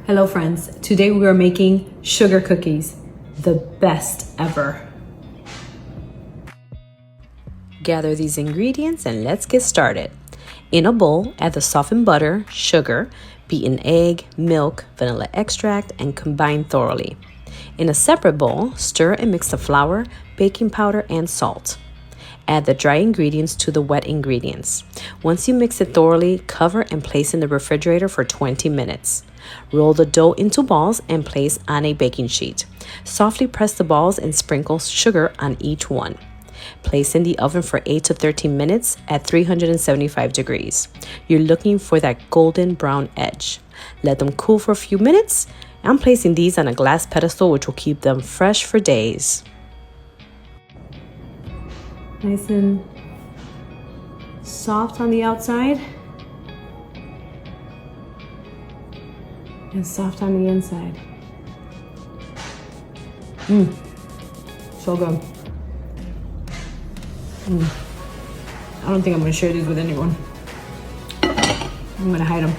Hello friends, today we are making sugar cookies, the best ever. Gather these ingredients and let's get started. In a bowl, add the softened butter, sugar, beaten egg, milk, vanilla extract, and combine thoroughly. In a separate bowl, stir and mix the flour, baking powder, and salt. Add the dry ingredients to the wet ingredients. Once you mix it thoroughly, cover and place in the refrigerator for 20 minutes. Roll the dough into balls and place on a baking sheet. Softly press the balls and sprinkle sugar on each one. Place in the oven for 8 to 13 minutes at 375 degrees. You're looking for that golden brown edge. Let them cool for a few minutes. I'm placing these on a glass pedestal which will keep them fresh for days. Nice and soft on the outside and soft on the inside. So good. I don't think I'm gonna share these with anyone. I'm gonna hide them.